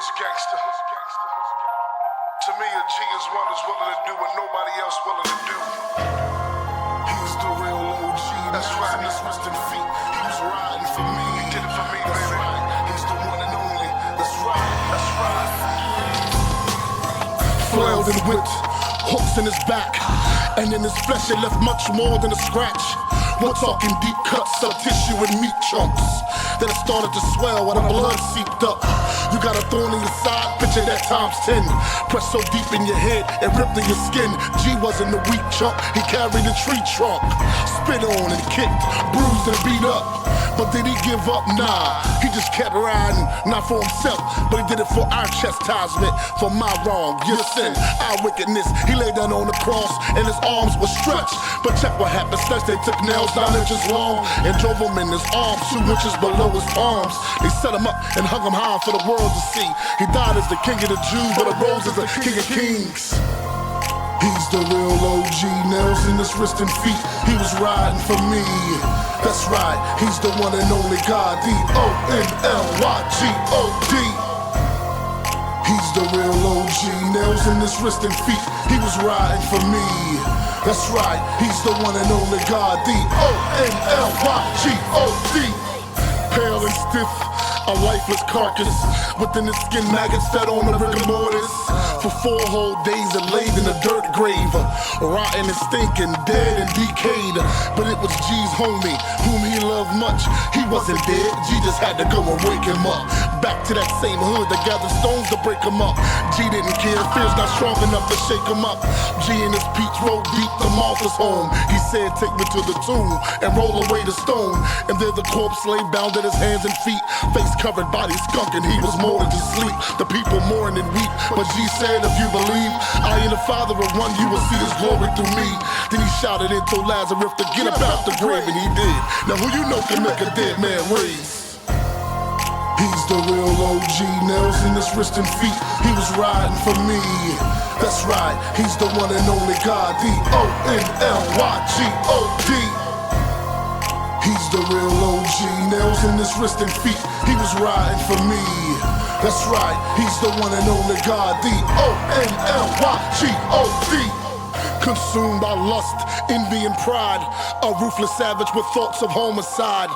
What's gangster? To me, a G is one who's willing to do what nobody else willing to do. He's the real OG. That's right. In his wristen feet, he was riding for me. He did it for me, that's baby. Right. He's the one and only. That's right. That's right. Flailed and whipped, hooks in his back, and in his flesh it left much more than a scratch. We're talking deep cuts of tissue and meat chunks that have started to swell while the blood seeped up. You got a thorn in your side, picture that times 10. Pressed so deep in your head, it ripped in your skin. G wasn't a weak chunk, he carried a tree trunk. Spit on and kicked, bruised and beat up. But did he give up? Nah, he just kept riding, not for himself, but he did it for our chastisement, for my wrong, your sin, our wickedness. He laid down on the cross and his arms were stretched. But check what happened, next they took nails 9 inches long and drove him in his arms 2 inches below his palms. They set him up and hung him high for the world to see. He died as the king of the Jews, but arose as the king of kings. He's the real OG, nails in his wrist and feet. He was riding for me. That's right, he's the one and only God, D-O-N-L-Y-G-O-D. He's the real OG, nails in his wrist and feet. He was riding for me. That's right, he's the one and only God, D-O-N-L-Y-G-O-D. Pale and stiff, a lifeless carcass. Within his skin, maggots fed on the rigor mortis. For 4 whole days it laid in a dirt grave, rotten and stinking, dead and decayed. But it was G's homie, whom he loved much. He wasn't dead, G just had to go and wake him up. Back to that same hood that gathered stones to break him up. G didn't care, fear's not strong enough to shake him up. G and his peach rode deep to Martha's home. He said, take me to the tomb and roll away the stone. And there the corpse lay bound at his hands and feet, face covered, body skunk, and he was more than just sleep. The people mourned and weep, but G said, if you believe I and the Father are one, you will see his glory through me. Then he shouted and told Lazarus to get up out the grave, and he did. Now who you know can make a dead man raise? He's the real OG, nails in his wrist and feet. He was riding for me. That's right, he's the one and only God, D-O-N-L-Y-G-O-D. He's the real OG, nails in his wrist and feet. He was riding for me. That's right, he's the one and only God, D-O-N-L-Y-G-O-D. Consumed by lust, envy and pride, a ruthless savage with thoughts of homicide.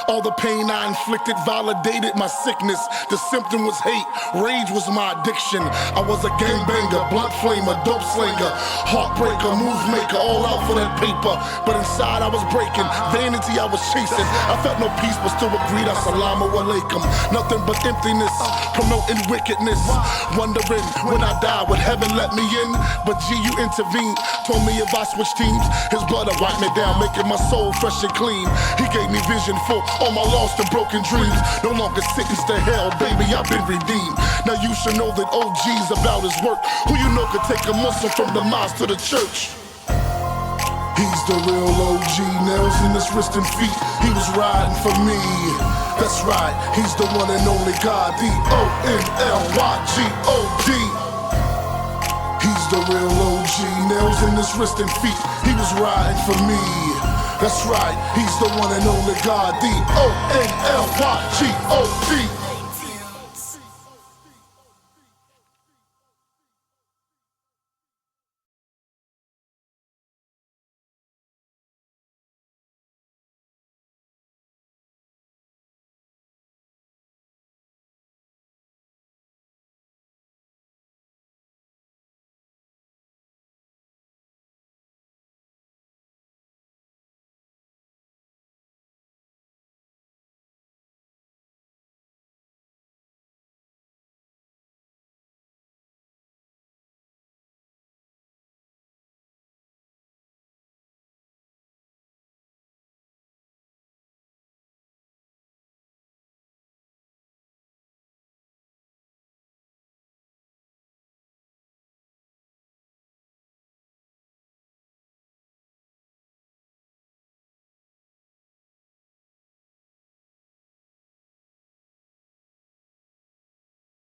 All the pain I inflicted validated my sickness. The symptom was hate, rage was my addiction. I was a gangbanger, blunt flamer, dope slinger, heartbreaker, move maker, all out for that paper. But inside I was breaking, vanity I was chasing. I felt no peace but still agreed, assalamu alaikum. Nothing but emptiness, promoting wickedness. Wondering when I die would heaven let me in? But G, you intervened, told me if I switch teams, his blood would wipe me down, making my soul fresh and clean. He gave me vision for all my lost and broken dreams. No longer sentenced to hell, baby, I've been redeemed. Now you should know that OG's about his work. Who you know could take a Muslim from the mosque to the church? He's the real OG, nails in his wrist and feet. He was riding for me. That's right, he's the one and only God, D-O-N-L-Y-G-O-D. He's the real OG, nails in his wrist and feet. He was riding for me. That's right, he's the one and only God, D-O-N-L-Y-G-O-D.